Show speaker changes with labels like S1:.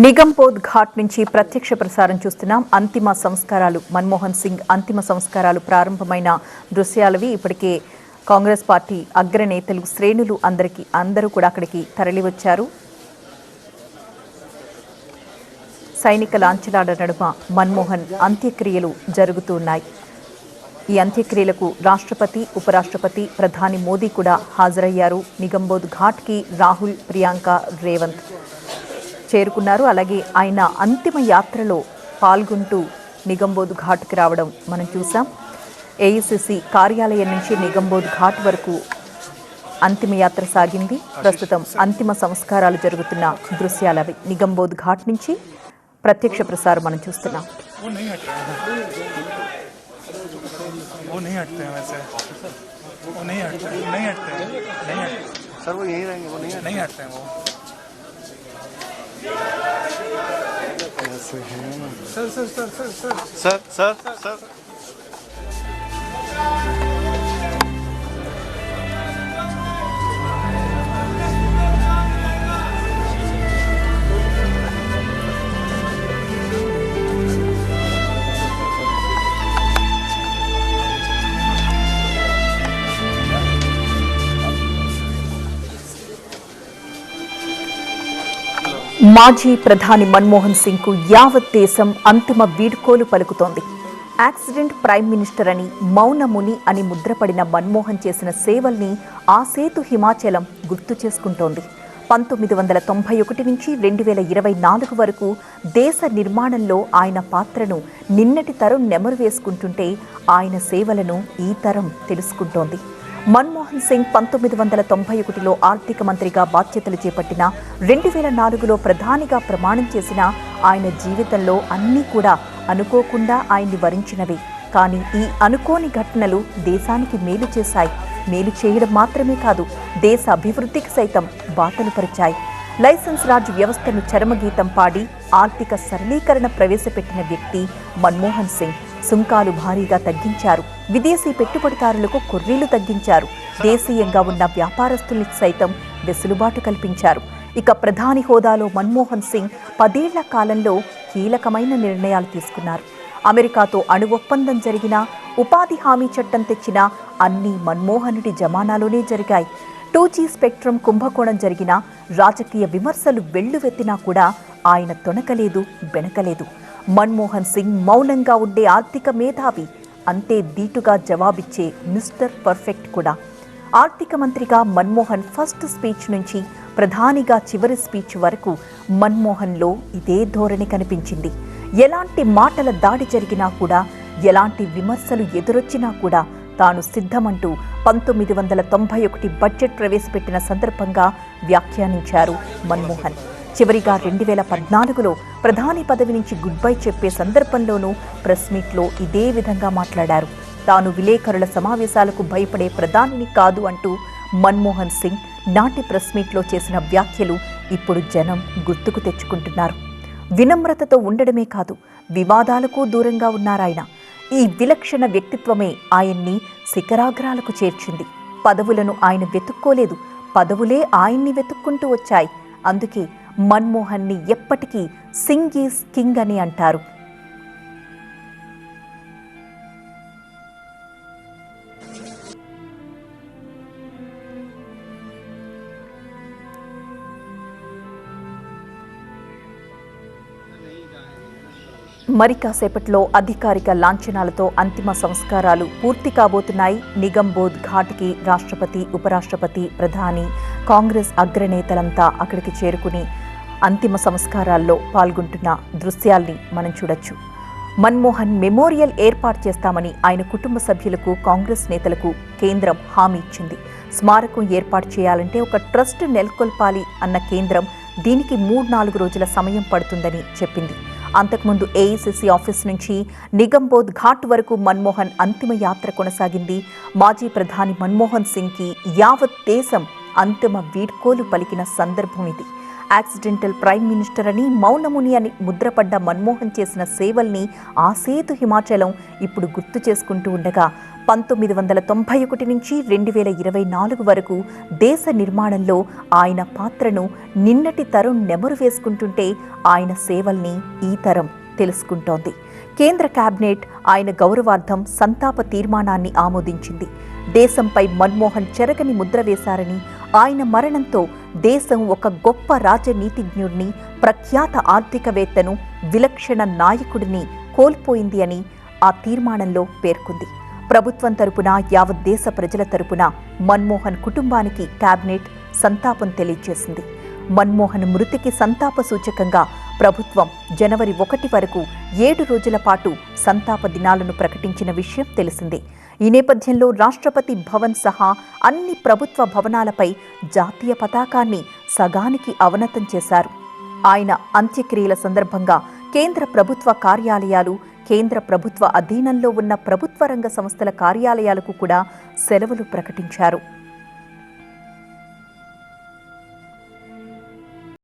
S1: నిగంబోధ్ ఘాట్ నుంచి ప్రత్యక్ష ప్రసారం చూస్తున్నాం. అంతిమ సంస్కారాలు మన్మోహన్ సింగ్ అంతిమ సంస్కారాలు ప్రారంభమైన దృశ్యాలవి. ఇప్పటికే కాంగ్రెస్ పార్టీ అగ్రనేతలు శ్రేణులు అందరూ కూడా అక్కడికి తరలివచ్చారు. సైనిక లాంఛనాల నడుమ మన్మోహన్ అంత్యక్రియలు జరుగుతున్నాయి. ఈ అంత్యక్రియలకు రాష్ట్రపతి, ఉపరాష్ట్రపతి, ప్రధాని మోదీ కూడా హాజరయ్యారు. నిగంబోధ్ ఘాట్కి రాహుల్, ప్రియాంక, రేవంత్ చేరుకున్నారు. అలాగే ఆయన అంతిమ యాత్రలో పాల్గొంటూ నిగంబోధ్ ఘాట్కి రావడం మనం చూసాం. ఏఐసిసి కార్యాలయం నుంచి నిగంబోధ్ ఘాట్ వరకు అంతిమ యాత్ర సాగింది. ప్రస్తుతం అంతిమ సంస్కారాలు జరుగుతున్న దృశ్యాలవి. నిగంబోధ్ ఘాట్ నుంచి ప్రత్యక్ష ప్రసారం మనం చూస్తున్నాం.
S2: सर
S1: మాజీ ప్రధాని మన్మోహన్ సింగ్ కు యావత్ దేశం అంతిమ వీడ్కోలు పలుకుతోంది. యాక్సిడెంట్ ప్రైమ్ మినిస్టర్ అని, మౌనముని అని ముద్రపడిన మన్మోహన్ చేసిన సేవల్ని ఆ సేతు హిమాచలం గుర్తు చేసుకుంటోంది. 1991 నుంచి 2024 వరకు దేశ నిర్మాణంలో ఆయన పాత్రను నిన్నటి తరం నెమరు వేసుకుంటుంటే ఆయన సేవలను ఈ తరం తెలుసుకుంటోంది. మన్మోహన్ సింగ్ 1991లో ఆర్థిక మంత్రిగా బాధ్యతలు చేపట్టిన 2004లో ప్రధానిగా ప్రమాణం చేసిన ఆయన జీవితంలో అన్నీ కూడా అనుకోకుండా ఆయన్ని వరించినవే. కానీ ఈ అనుకోని ఘటనలు దేశానికి మేలు చేశాయి. మేలు చేయడం మాత్రమే కాదు, దేశ అభివృద్ధికి సైతం బాటలు పరిచాయి. లైసెన్స్ రాజ్ వ్యవస్థను చరమగీతం పాడి ఆర్థిక సరళీకరణ ప్రవేశపెట్టిన వ్యక్తి మన్మోహన్ సింగ్. సుంకాలు భారీగా తగ్గించారు. విదేశీ పెట్టుబడిదారులకు కొర్రీలు తగ్గించారు. దేశీయంగా ఉన్న వ్యాపారస్తులకు సైతం వెసులుబాటు కల్పించారు. ఇక ప్రధాని హోదాలో మన్మోహన్ సింగ్ 10 ఏళ్ల కాలంలో కీలకమైన నిర్ణయాలు తీసుకున్నారు. అమెరికాతో అణు ఒప్పందం జరిగినా, ఉపాధి హామీ చట్టం తెచ్చినా అన్నీ మన్మోహనుడి జమానాలోనే జరిగాయి. 2G స్పెక్ట్రమ్ కుంభకోణం జరిగినా, రాజకీయ విమర్శలు వెల్లువెత్తినా కూడా ఆయన తొణకలేదు, బెనకలేదు. మన్మోహన్ సింగ్ మౌనంగా ఉండే ఆర్థిక మేధావి, అంతే దీటుగా జవాబిచ్చే మిస్టర్ పర్ఫెక్ట్ కూడా. ఆర్థిక మంత్రిగా మన్మోహన్ ఫస్ట్ స్పీచ్ నుంచి ప్రధానిగా చివరి స్పీచ్ వరకు మన్మోహన్లో ఇదే ధోరణి కనిపించింది. ఎలాంటి మాటల దాడి జరిగినా కూడా, ఎలాంటి విమర్శలు ఎదురొచ్చినా కూడా తాను సిద్ధమంటూ 1991 బడ్జెట్ ప్రవేశపెట్టిన సందర్భంగా వ్యాఖ్యానించారు మన్మోహన్. చివరిగా 2014లో ప్రధాని పదవి నుంచి గుడ్ బై చెప్పే సందర్భంలోనూ ప్రెస్ మీట్లో ఇదే విధంగా మాట్లాడారు. తాను విలేకరుల సమావేశాలకు భయపడే ప్రధానిని కాదు అంటూ మన్మోహన్ సింగ్ నాటి ప్రెస్ మీట్లో చేసిన వ్యాఖ్యలు ఇప్పుడు జనం గుర్తుకు తెచ్చుకుంటున్నారు. వినమ్రతతో ఉండడమే కాదు, వివాదాలకు దూరంగా ఉన్నారాయన. ఈ విలక్షణ వ్యక్తిత్వమే ఆయన్ని శిఖరాగ్రాలకు చేర్చింది. పదవులను ఆయన వెతుక్కోలేదు, పదవులే ఆయన్ని వెతుక్కుంటూ వచ్చాయి. అందుకే మన్మోహన్ని ఎప్పటికీ సింగ్ ఈజ్ కింగ్ అని అంటారు. మరి కాసేపట్లో అధికారిక లాంఛనాలతో అంతిమ సంస్కారాలు పూర్తి కాబోతున్నాయి. నిగంబోధ్ ఘాట్కి రాష్ట్రపతి, ఉపరాష్ట్రపతి, ప్రధాని, కాంగ్రెస్ అగ్రనేతలంతా అక్కడికి చేరుకుని అంతిమ సంస్కారాల్లో పాల్గొంటున్న దృశ్యాల్ని మనం చూడొచ్చు. మన్మోహన్ మెమోరియల్ ఏర్పాటు చేస్తామని ఆయన కుటుంబ సభ్యులకు, కాంగ్రెస్ నేతలకు కేంద్రం హామీ ఇచ్చింది. స్మారకం ఏర్పాటు చేయాలంటే ఒక ట్రస్ట్ నెలకొల్పాలి అన్న కేంద్రం దీనికి 3-4 రోజుల సమయం పడుతుందని చెప్పింది. అంతకుముందు ఏఐసిసి ఆఫీస్ నుంచి నిగంబోధ్ ఘాట్ వరకు మన్మోహన్ అంతిమ యాత్ర కొనసాగింది. మాజీ ప్రధాని మన్మోహన్ సింగ్కి యావత్ దేశం అంతిమ వీడ్కోలు పలికిన సందర్భం ఇది. యాక్సిడెంటల్ ప్రైమ్ మినిస్టర్ అని మౌనముని అని ముద్రపడ్డ మన్మోహన్ చేసిన సేవల్ని ఆ సేతు హిమాచలం ఇప్పుడు గుర్తు చేసుకుంటూ ఉండగా 1991 నుంచి 2024 వరకు దేశ నిర్మాణంలో ఆయన పాత్రను నిన్నటి తరం నెమరు వేసుకుంటుంటే ఆయన సేవల్ని ఈ తరం తెలుసుకుంటోంది. కేంద్ర కేబినెట్ ఆయన గౌరవార్థం సంతాప తీర్మానాన్ని ఆమోదించింది. దేశంపై మన్మోహన్ చెరగని ముద్ర వేశారని, ఆయన మరణంతో దేశం ఒక గొప్ప రాజనీతిజ్ఞుడిని, ప్రఖ్యాత ఆర్థికవేత్తను, విలక్షణ నాయకుడిని కోల్పోయింది అని ఆ తీర్మానంలో పేర్కొంది. ప్రభుత్వం తరపున, యావత్ దేశ ప్రజల తరపున మన్మోహన్ కుటుంబానికి కేబినెట్ సంతాపం తెలియజేసింది. మన్మోహన్ మృతికి సంతాప సూచకంగా ప్రభుత్వం జనవరి 1 వరకు 7 రోజుల పాటు సంతాప దినాలను ప్రకటించిన విషయం తెలిసిందే. ఈ నేపథ్యంలో రాష్ట్రపతి భవన్ సహా అన్ని ప్రభుత్వ భవనాలపై జాతీయ పతాకాన్ని సగానికి అవనతం చేశారు. ఆయన అంత్యక్రియల సందర్భంగా కేంద్ర ప్రభుత్వ కార్యాలయాలు, కేంద్ర ప్రభుత్వ అధీనంలో ఉన్న ప్రభుత్వ రంగ సంస్థల కార్యాలయాలకు కూడా సెలవులు ప్రకటించారు.